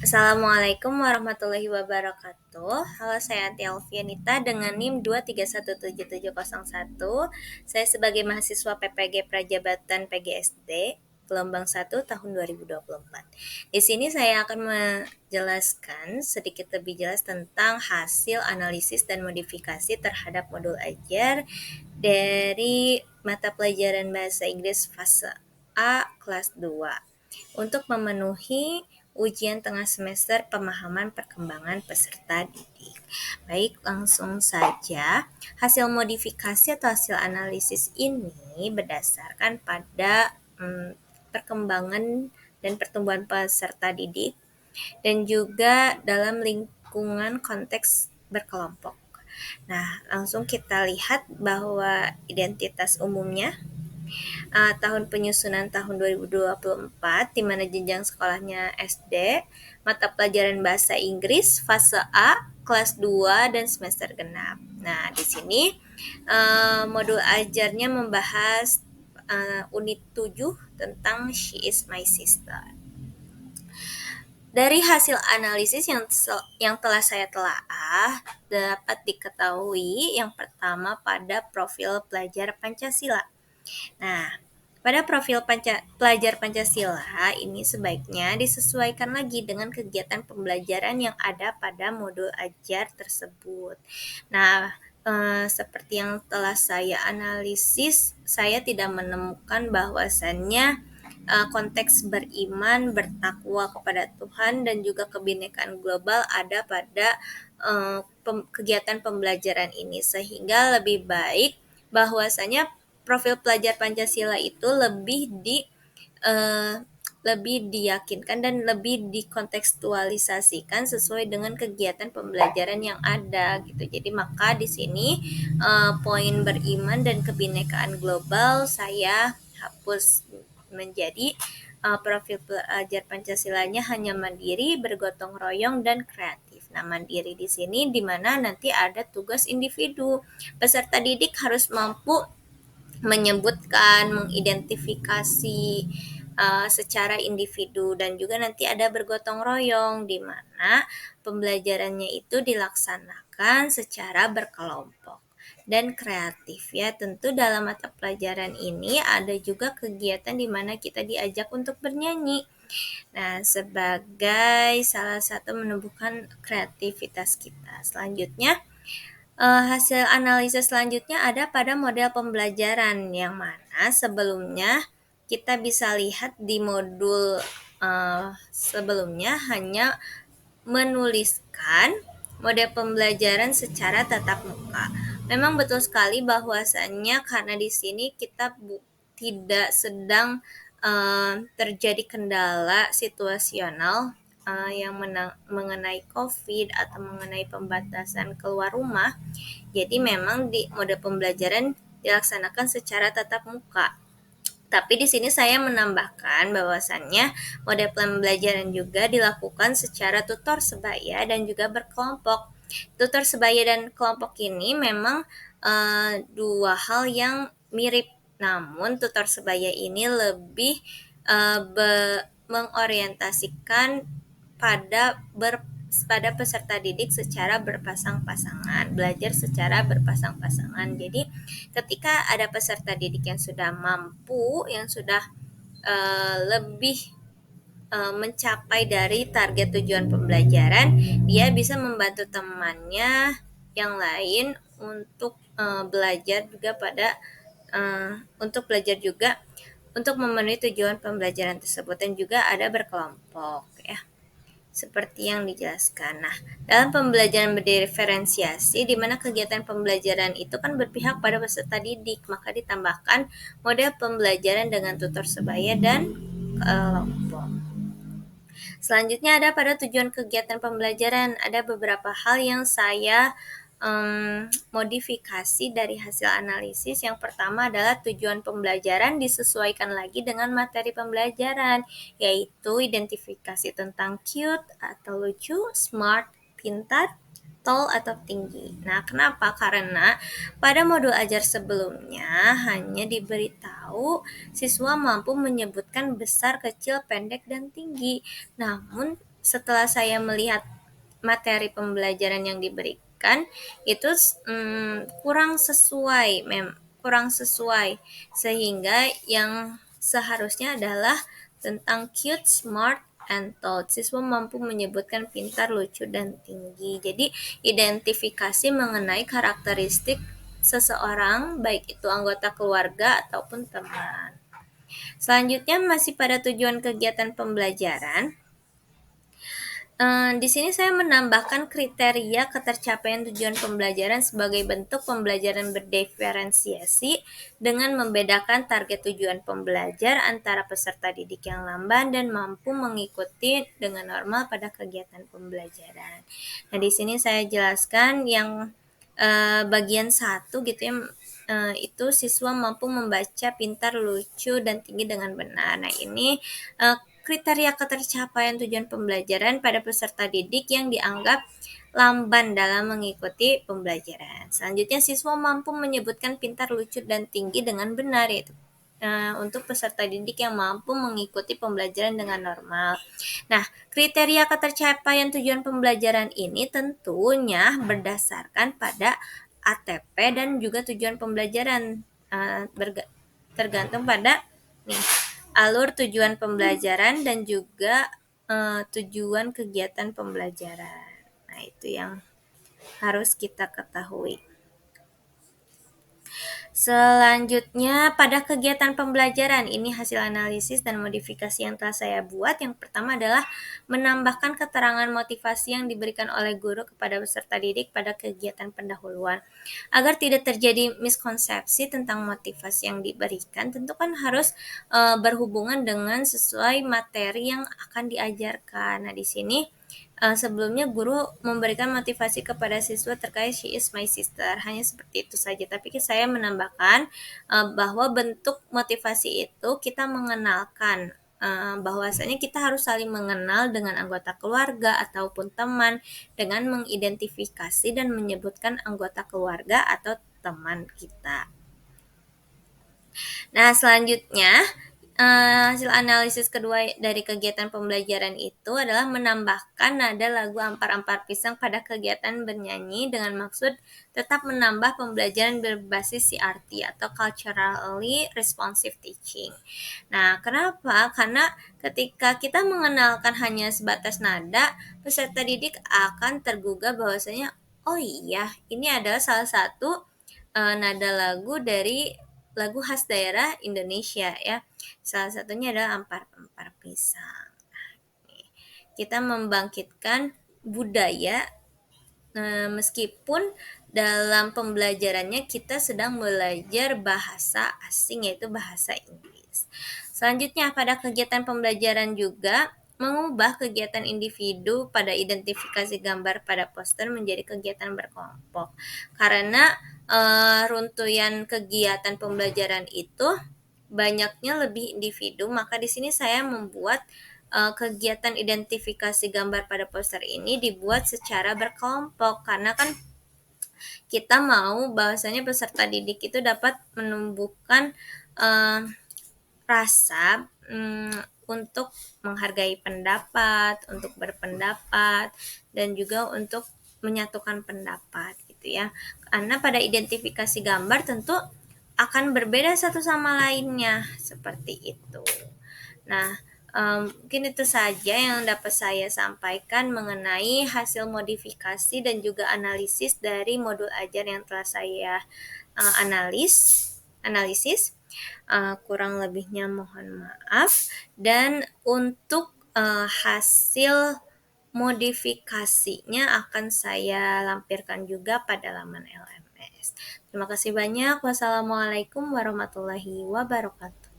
Assalamualaikum warahmatullahi wabarakatuh. Halo, saya Anti Alfianita dengan NIM 2317701. Saya sebagai mahasiswa PPG Prajabatan PGSD gelombang 1 tahun 2024. Di sini saya akan menjelaskan sedikit lebih jelas tentang hasil analisis dan modifikasi terhadap modul ajar dari mata pelajaran bahasa Inggris fase A kelas 2 untuk memenuhi ujian tengah semester pemahaman perkembangan peserta didik. Baik, langsung saja. Hasil modifikasi atau hasil analisis ini berdasarkan pada perkembangan dan pertumbuhan peserta didik dan juga dalam lingkungan konteks berkelompok. Nah, langsung kita lihat bahwa identitas umumnya tahun penyusunan tahun 2024 di mana jenjang sekolahnya SD, mata pelajaran bahasa Inggris fase A, kelas 2 dan semester genap. Nah, di sini modul ajarnya membahas unit 7 tentang She is My Sister. Dari hasil analisis yang telah saya telaah, dapat diketahui yang pertama pada profil pelajar Pancasila. Nah, pada profil pelajar Pancasila ini sebaiknya disesuaikan lagi dengan kegiatan pembelajaran yang ada pada modul ajar tersebut. Nah, seperti yang telah saya analisis, saya tidak menemukan bahwasannya konteks beriman, bertakwa kepada Tuhan dan juga kebinekaan global ada pada kegiatan pembelajaran ini, sehingga lebih baik bahwasanya profil pelajar Pancasila itu lebih diyakinkan dan lebih dikontekstualisasikan sesuai dengan kegiatan pembelajaran yang ada gitu. Jadi maka di sini poin beriman dan kebinekaan global saya hapus menjadi profil pelajar Pancasilanya hanya mandiri, bergotong royong dan kreatif. Nah, mandiri di sini di mana nanti ada tugas individu. Peserta didik harus mampu menyebutkan, mengidentifikasi secara individu dan juga nanti ada bergotong royong di mana pembelajarannya itu dilaksanakan secara berkelompok dan kreatif ya. Tentu dalam mata pelajaran ini ada juga kegiatan di mana kita diajak untuk bernyanyi. Nah, sebagai salah satu menumbuhkan kreativitas kita. Selanjutnya hasil analisis selanjutnya ada pada model pembelajaran yang mana sebelumnya kita bisa lihat di modul sebelumnya hanya menuliskan model pembelajaran secara tatap muka. Memang betul sekali bahwasannya karena di sini kita tidak sedang terjadi kendala situasional yang mengenai COVID atau mengenai pembatasan keluar rumah. Jadi memang di mode pembelajaran dilaksanakan secara tatap muka. Tapi di sini saya menambahkan bahwasannya mode pembelajaran juga dilakukan secara tutor sebaya dan juga berkelompok. Tutor sebaya dan kelompok ini memang dua hal yang mirip, namun tutor sebaya ini lebih mengorientasikan pada peserta didik secara berpasang-pasangan, belajar secara berpasang-pasangan. Jadi ketika ada peserta didik yang sudah mampu, yang sudah lebih mencapai dari target tujuan pembelajaran, dia bisa membantu temannya yang lain untuk belajar juga untuk belajar juga untuk memenuhi tujuan pembelajaran tersebut dan juga ada berkelompok ya. Seperti yang dijelaskan. Nah, dalam pembelajaran berdiferensiasi, di mana kegiatan pembelajaran itu kan berpihak pada peserta didik, maka ditambahkan model pembelajaran dengan tutor sebaya dan kelompok. Selanjutnya ada pada tujuan kegiatan pembelajaran. Ada beberapa hal yang saya modifikasi dari hasil analisis. Yang pertama adalah tujuan pembelajaran disesuaikan lagi dengan materi pembelajaran, yaitu identifikasi tentang cute atau lucu, smart, pintar, tall atau tinggi. Nah, kenapa? Karena pada modul ajar sebelumnya hanya diberitahu siswa mampu menyebutkan besar, kecil, pendek, dan tinggi. Namun setelah saya melihat materi pembelajaran yang diberikan itu kurang sesuai, sehingga yang seharusnya adalah tentang cute, smart, and tall. Siswa mampu menyebutkan pintar, lucu, dan tinggi. Jadi identifikasi mengenai karakteristik seseorang, baik itu anggota keluarga ataupun teman. Selanjutnya masih pada tujuan kegiatan pembelajaran. Di sini saya menambahkan kriteria ketercapaian tujuan pembelajaran sebagai bentuk pembelajaran berdiferensiasi dengan membedakan target tujuan pembelajar antara peserta didik yang lamban dan mampu mengikuti dengan normal pada kegiatan pembelajaran. Nah, di sini saya jelaskan yang bagian 1 gitu ya, itu siswa mampu membaca pintar, lucu, dan tinggi dengan benar. Nah, ini kriteria ketercapaian tujuan pembelajaran pada peserta didik yang dianggap lamban dalam mengikuti pembelajaran. Selanjutnya, siswa mampu menyebutkan pintar, lucu, dan tinggi dengan benar, yaitu untuk peserta didik yang mampu mengikuti pembelajaran dengan normal. Nah, kriteria ketercapaian tujuan pembelajaran ini tentunya berdasarkan pada ATP dan juga tujuan pembelajaran, tergantung pada nih alur tujuan pembelajaran dan juga tujuan kegiatan pembelajaran. Nah, itu yang harus kita ketahui. Selanjutnya, pada kegiatan pembelajaran, ini hasil analisis dan modifikasi yang telah saya buat. Yang pertama adalah menambahkan keterangan motivasi yang diberikan oleh guru kepada peserta didik pada kegiatan pendahuluan. Agar tidak terjadi miskonsepsi tentang motivasi yang diberikan, tentu kan harus berhubungan dengan sesuai materi yang akan diajarkan. Nah, di sini sebelumnya guru memberikan motivasi kepada siswa terkait "She is my sister", hanya seperti itu saja. Tapi saya menambahkan bahwa bentuk motivasi itu kita mengenalkan bahwasanya kita harus saling mengenal dengan anggota keluarga ataupun teman dengan mengidentifikasi dan menyebutkan anggota keluarga atau teman kita. Nah, selanjutnya hasil analisis kedua dari kegiatan pembelajaran itu adalah menambahkan nada lagu Ampar-Ampar Pisang pada kegiatan bernyanyi dengan maksud tetap menambah pembelajaran berbasis CRT atau Culturally Responsive Teaching. Nah, kenapa? Karena ketika kita mengenalkan hanya sebatas nada, peserta didik akan tergugah bahwasanya, oh iya, ini adalah salah satu nada lagu dari lagu khas daerah Indonesia ya. Salah satunya adalah Ampar-Ampar Pisang. Kita membangkitkan budaya meskipun dalam pembelajarannya kita sedang belajar bahasa asing, yaitu bahasa Inggris. Selanjutnya, pada kegiatan pembelajaran juga mengubah kegiatan individu pada identifikasi gambar pada poster menjadi kegiatan berkelompok. Karena runtuyan kegiatan pembelajaran itu banyaknya lebih individu, maka di sini saya membuat kegiatan identifikasi gambar pada poster ini dibuat secara berkelompok, karena kan kita mau bahwasanya peserta didik itu dapat menumbuhkan rasa untuk menghargai pendapat, untuk berpendapat, dan juga untuk menyatukan pendapat gitu ya. Karena pada identifikasi gambar tentu akan berbeda satu sama lainnya, seperti itu. Nah, mungkin itu saja yang dapat saya sampaikan mengenai hasil modifikasi dan juga analisis dari modul ajar yang telah saya analisis. Kurang lebihnya mohon maaf. Dan untuk hasil modifikasinya akan saya lampirkan juga pada laman LMS. Terima kasih banyak. Wassalamualaikum warahmatullahi wabarakatuh.